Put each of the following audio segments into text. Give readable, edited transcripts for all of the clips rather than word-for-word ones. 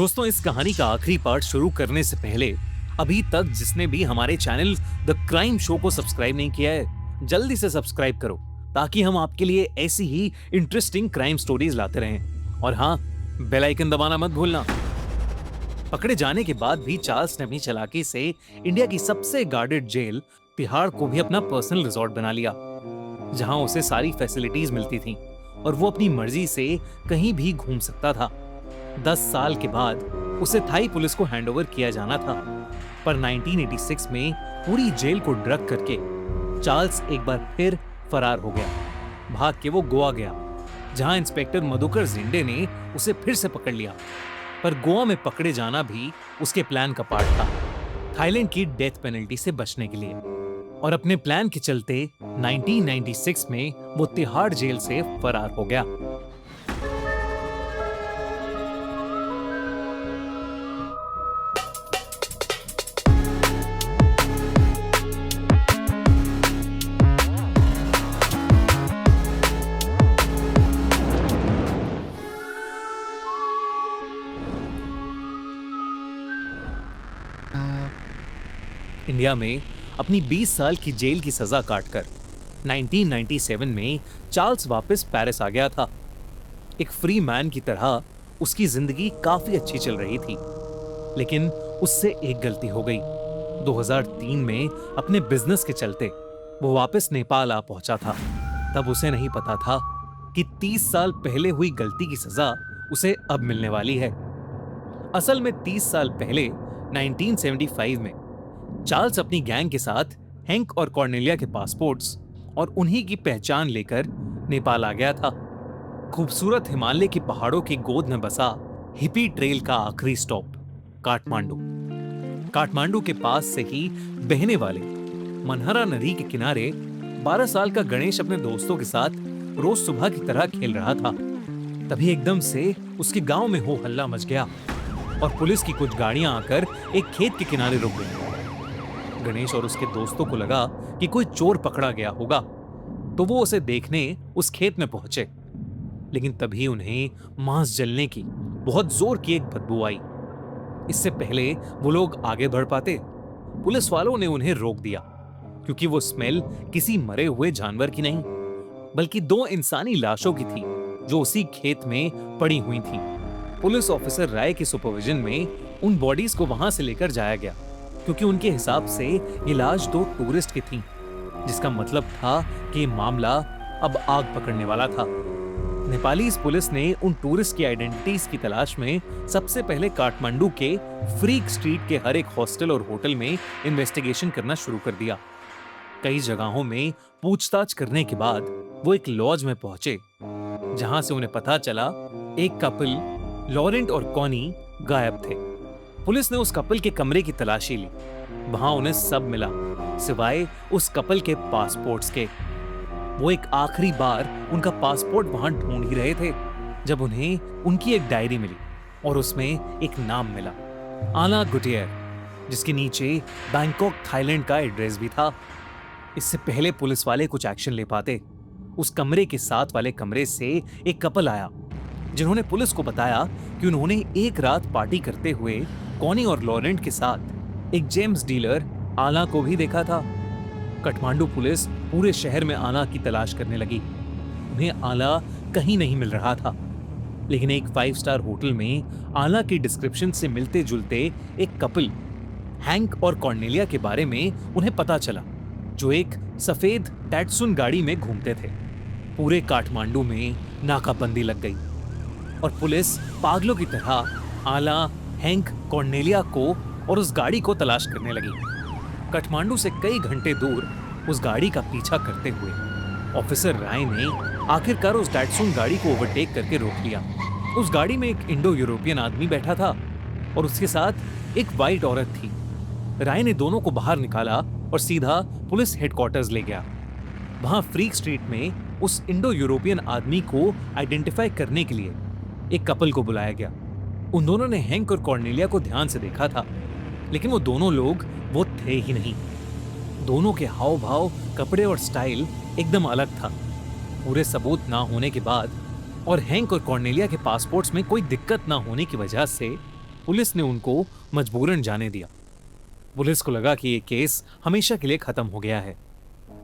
दोस्तों, इस कहानी का आखिरी पार्ट शुरू करने से पहले अभी तक जिसने भी हमारे चैनल द क्राइम शो को सब्सक्राइब नहीं किया है, जल्दी से सब्सक्राइब करो ताकि हम आपके लिए ऐसी ही इंटरेस्टिंग क्राइम स्टोरीज लाते रहें। और हाँ, बेल आइकन दबाना मत भूलना। पकड़े जाने के बाद भी चार्ल्स ने अपनी चालाकी से इंडिया की सबसे गार्डेड जेल तिहाड़ को भी अपना पर्सनल रिजॉर्ट बना लिया, जहां उसे सारी फैसिलिटीज मिलती थीं और वो अपनी मर्जी से कहीं भी घूम सकता था। 10 साल के बाद उसे थाई पुलिस को हैंडओवर किया जाना था, पर 1986 में पूरी जेल को ड्रग करके चार्ल्स एक बार फिर फरार हो गया। भाग के वो गोवा गया, जहां इंस्पेक्टर मधुकर जिंडे ने उसे फिर से पकड़ लिया। पर गोवा में पकड़े जाना भी उसके प्लान का पार्ट था, थाईलैंड की डेथ पेनल्टी से बचने के लिए। और अपने प्लान के चलते 1996 में वो तिहाड़ जेल से फरार हो गया। इंडिया में अपनी 20 साल की जेल की सजा काटकर 1997 में चार्ल्स वापस पेरिस आ गया था। एक फ्री मैन की तरह उसकी जिंदगी काफी अच्छी चल रही थी, लेकिन उससे एक गलती हो गई। 2003 में अपने बिजनेस के चलते वो वापस नेपाल आ पहुंचा था। तब उसे नहीं पता था कि 30 साल पहले हुई गलती की सजा उसे अब मिलने वाली है। असल में 30 साल पहले 1975 में चार्ल्स अपनी गैंग के साथ हैंक और कॉर्नेलिया के पासपोर्ट्स और उन्हीं की पहचान लेकर नेपाल आ गया था। खूबसूरत हिमालय की पहाड़ों की गोद में बसा हिपी ट्रेल का आखिरी स्टॉप काठमांडू। काठमांडू के पास से ही बहने वाले मनहरा नदी के किनारे 12 साल का गणेश अपने दोस्तों के साथ रोज सुबह की तरह खेल रहा था। तभी एकदम से उसके गांव में हो हल्ला मच गया और पुलिस की कुछ गाड़ियां आकर एक खेत के किनारे रुक गई। गणेश और उसके दोस्तों को लगा कि कोई चोर पकड़ा गया होगा, तो वो उसे देखने उस खेत में पहुंचे। लेकिन तभी उन्हें मांस जलने की बहुत जोर की एक बदबू आई। इससे पहले वो लोग आगे बढ़ पाते, पुलिस वालों ने उन्हें रोक दिया, क्योंकि वो स्मेल किसी मरे हुए जानवर की नहीं, बल्कि 2 इंसानी लाशों की थी जो उसी खेत में पड़ी हुई थी। पुलिस ऑफिसर राय के सुपरविजन में उन बॉडीज को वहां से लेकर जाया गया, क्योंकि उनके हिसाब से ये लाश 2 टूरिस्ट की थी, जिसका मतलब था कि मामला अब आग पकड़ने वाला था। नेपाली पुलिस ने उन टूरिस्ट की आइडेंटिटीज की तलाश में सबसे पहले काठमांडू के फ्रीक स्ट्रीट के हर एक हॉस्टल और होटल में इन्वेस्टिगेशन करना शुरू कर दिया। कई जगहों में पूछताछ करने के बाद वो एक लॉज में पहुंचे, जहां से उन्हें पता चला एक कपल लॉरेंट और कॉनी गायब थे। पुलिस ने उस कपल के कमरे की तलाशी ली। वहां उन्हें सब मिला, सिवाय उस कपल के पासपोर्ट्स के। वो एक आखिरी बार उनका पासपोर्ट वहां ढूंढ ही रहे थे जब उन्हें उनकी एक डायरी मिली और उसमें एक नाम मिला, आना गुटियर, जिसके नीचे बैंकॉक थाईलैंड का एड्रेस भी था। इससे पहले पुलिस वाले कुछ एक्शन ले पाते, उस कमरे के साथ वाले कमरे से एक कपल आया, जिन्होंने पुलिस को बताया कि उन्होंने एक रात पार्टी करते हुए कॉनी और लॉरेंट के साथ एक जेम्स डीलर आला को भी देखा था। काठमांडू पुलिस पूरे शहर में आला की तलाश करने लगी। उन्हें आला कहीं नहीं मिल रहा था, लेकिन एक 5 स्टार होटल में आला की डिस्क्रिप्शन से मिलते जुलते एक कपल हैंक और कॉर्नेलिया के बारे में उन्हें पता चला, जो एक सफेद टैटसुन गाड़ी में घूमते थे। पूरे काठमांडू में नाकाबंदी लग गई और पुलिस पागलों की तरह आला, हैंक, कॉर्नेलिया को और उस गाड़ी को तलाश करने लगी। काठमांडू से कई घंटे दूर उस गाड़ी का पीछा करते हुए ऑफिसर राय ने आखिरकार उस डैटसून गाड़ी को ओवरटेक करके रोक लिया। उस गाड़ी में एक इंडो यूरोपियन आदमी बैठा था और उसके साथ एक वाइट औरत थी। राय ने दोनों को बाहर निकाला और सीधा पुलिस हेडक्वार्टर्स ले गया। वहां फ्रीक स्ट्रीट में उस इंडो यूरोपियन आदमी को आइडेंटिफाई करने के लिए एक कपल को बुलाया गया। उन दोनों ने हैंक और कॉर्नेलिया को ध्यान से देखा था, लेकिन वो दोनों लोग वो थे ही नहीं। दोनों के हाव भाव, कपड़े और स्टाइल एकदम अलग था। पूरे सबूत ना होने के बाद और हैंक और कॉर्नेलिया के पासपोर्ट्स में कोई दिक्कत ना होने की वजह से पुलिस ने उनको मजबूरन जाने दिया। पुलिस को लगा कि ये केस हमेशा के लिए खत्म हो गया है,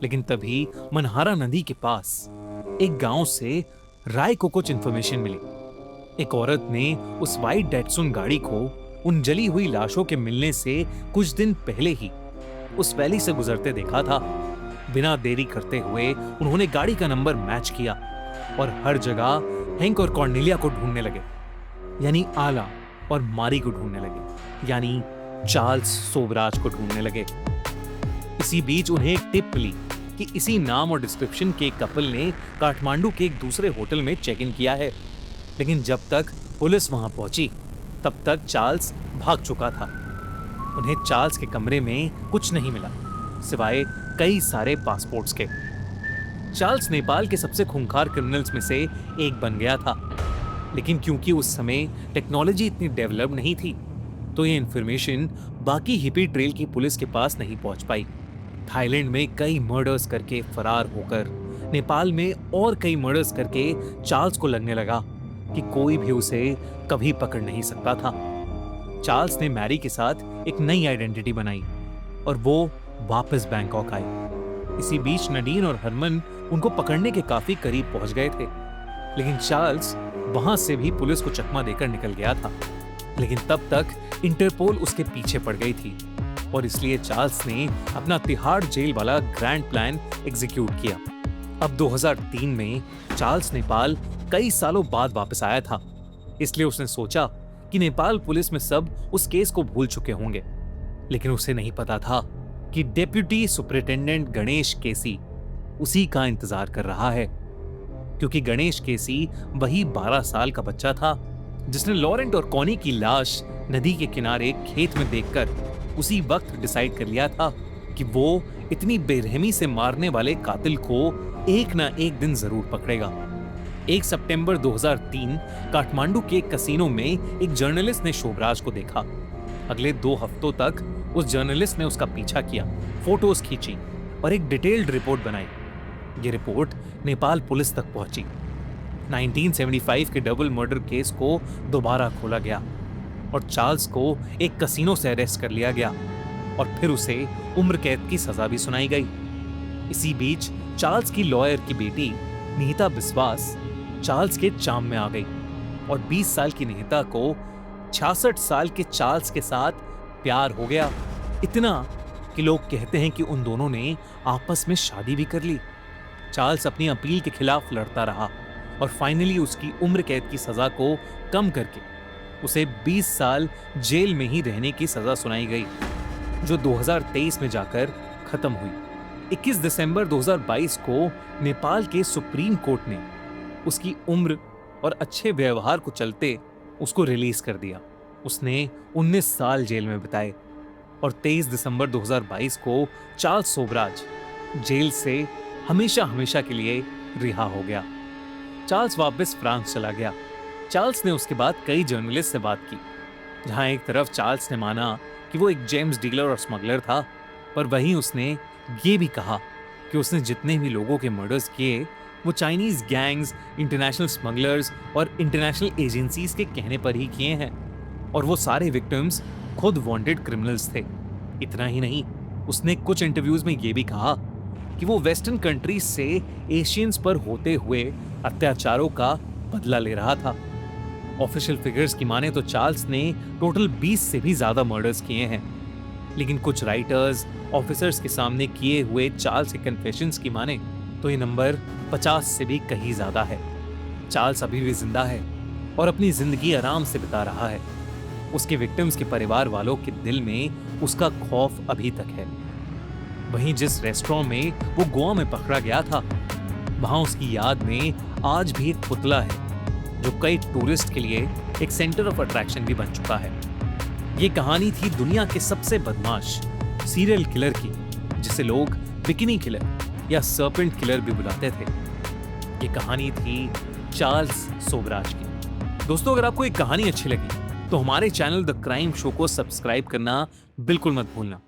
लेकिन तभी मनहारा नदी के पास एक गांव से राय को कुछ इंफॉर्मेशन मिली। एक औरत ने उस वाइट डेटसुन गाड़ी को उन जली हुई लाशों के मिलने से कुछ दिन पहले ही उस वैली से गुजरते देखा था। बिना देरी करते हुए उन्होंने गाड़ी का नंबर मैच किया और हर जगह हैंक और कॉर्नेलिया को ढूंढने लगे, यानी आला और मारी को ढूंढने लगे, यानी चार्ल्स सोबराज को ढूंढने लगे। इसी बीच उन्हें एक टिप मिली कि इसी नाम और डिस्क्रिप्शन के एक कपल ने काठमांडू के एक दूसरे होटल में चेक इन किया है, लेकिन जब तक पुलिस वहां पहुंची तब तक चार्ल्स भाग चुका था। उन्हें चार्ल्स के कमरे में कुछ नहीं मिला सिवाय कई सारे पासपोर्ट्स के। चार्ल्स नेपाल के सबसे खूंखार क्रिमिनल्स में से एक बन गया था, लेकिन क्योंकि उस समय टेक्नोलॉजी इतनी डेवलप नहीं थी तो ये इंफॉर्मेशन बाकी हिपी ट्रेल की पुलिस के पास नहीं पहुंच पाई। थाईलैंड में कई मर्डर्स करके फरार होकर नेपाल में और कई मर्डर्स करके चार्ल्स को लगने लगा कि कोई भी उसे कभी पकड़ नहीं सकता था। चार्ल्स ने मैरी के साथ एक नई आइडेंटिटी बनाई और वो वापस बैंकॉक आई। इसी बीच नडीन और हरमन उनको पकड़ने के काफी करीब पहुंच गए थे, लेकिन चार्ल्स वहां से भी पुलिस को चकमा देकर निकल गया था। लेकिन तब तक इंटरपोल उसके पीछे पड़ गई थी और इसलिए चार्ल्स ने अपना तिहाड़ जेल वाला ग्रैंड प्लान एग्जीक्यूट किया। अब 2003 में चार्ल्स नेपाल कई सालों बाद वापस आया था, इसलिए उसने सोचा कि नेपाल पुलिस में सब उस केस को भूल चुके होंगे, लेकिन उसे नहीं पता था कि डेप्यूटी सुपरिटेंडेंट गणेश केसी उसी का इंतजार कर रहा है, क्योंकि गणेश केसी वही 12 साल का बच्चा था जिसने लॉरेंट और कॉनी की लाश नदी के किनारे खेत में देखकर उसी वक्त डिसाइड कर लिया था कि वो इतनी बेरहमी से मारने वाले कातिल को एक ना एक दिन जरूर पकड़ेगा। 1 सितंबर 2003 काठमांडू के कसिनो में एक जर्नलिस्ट ने शोभराज को देखा। अगले 2 हफ्तों तक उस जर्नलिस्ट ने उसका पीछा किया, फोटोज खींची और एक डिटेल्ड रिपोर्ट बनाई। ये रिपोर्ट नेपाल पुलिस तक पहुंची। 1975 के डबल मर्डर केस को दोबारा खोला गया और चार्ल्स को एक कसिनो से अरेस्ट कर लिया गया और फिर उसे उम्र कैद की सजा भी सुनाई गई। इसी बीच चार्ल्स की लॉयर की बेटी निहिता बिस्वास चार्ल्स के चाम में आ गई और 20 साल की निहिता को 66 साल के चार्ल्स के साथ प्यार हो गया, इतना कि लोग कहते हैं कि उन दोनों ने आपस में शादी भी कर ली। चार्ल्स अपनी अपील के खिलाफ लड़ता रहा और फाइनली उसकी उम्र कैद की सजा को कम करके उसे 20 साल जेल में ही रहने की सजा सुनाई गई, जो 2023 में जाकर खत्म हुई। 21 दिसंबर 2022 को नेपाल के सुप्रीम कोर्ट ने उसकी उम्र और अच्छे व्यवहार को चलते उसको रिलीज कर दिया। उसने 19 साल जेल में बिताए और 23 दिसंबर 2022 को चार्ल्स सोबराज जेल से हमेशा हमेशा के लिए रिहा हो गया। चार्ल्स वापस फ्रांस चला गया। चार्ल्स ने उसके बाद कई जर्नलिस्ट से बात की, जहां एक तरफ चार्ल्स ने माना कि वो एक जेम्स डीलर और स्मगलर था, पर वहीं उसने ये भी कहा कि उसने जितने भी लोगों के मर्डर्स किए वो चाइनीज गैंग्स, इंटरनेशनल स्मगलर्स और इंटरनेशनल एजेंसीज के कहने पर ही किए हैं और वो सारे विक्टिम्स खुद वांटेड क्रिमिनल्स थे। इतना ही नहीं, उसने कुछ इंटरव्यूज में ये भी कहा कि वो वेस्टर्न कंट्रीज से एशियंस पर होते हुए अत्याचारों का बदला ले रहा था। ऑफिशियल फिगर्स की माने तो चार्ल्स ने टोटल 20 से भी ज्यादा मर्डर्स किए हैं, लेकिन कुछ राइटर्स, ऑफिसर्स के सामने किए हुए चार्ल्स के कन्फेशंस की माने तो ये नंबर 50 से भी कहीं ज्यादा है। चार्ल्स अभी भी जिंदा है और अपनी जिंदगी आराम से बिता रहा है। उसके विक्टिम्स के परिवार वालों के दिल में उसका खौफ अभी तक है। वहीं जिस रेस्टोरेंट में वो गोवा में पकड़ा गया था, वहां उसकी याद में आज भी एक पुतला है जो कई टूरिस्ट के लिए एक सेंटर ऑफ अट्रैक्शन भी बन चुका है। ये कहानी थी दुनिया के सबसे बदमाश सीरियल किलर की, जिसे लोग बिकिनी किलर या सर्पेंट किलर भी बुलाते थे। ये कहानी थी चार्ल्स सोबराज की। दोस्तों, अगर आपको ये कहानी अच्छी लगी तो हमारे चैनल द क्राइम शो को सब्सक्राइब करना बिल्कुल मत भूलना।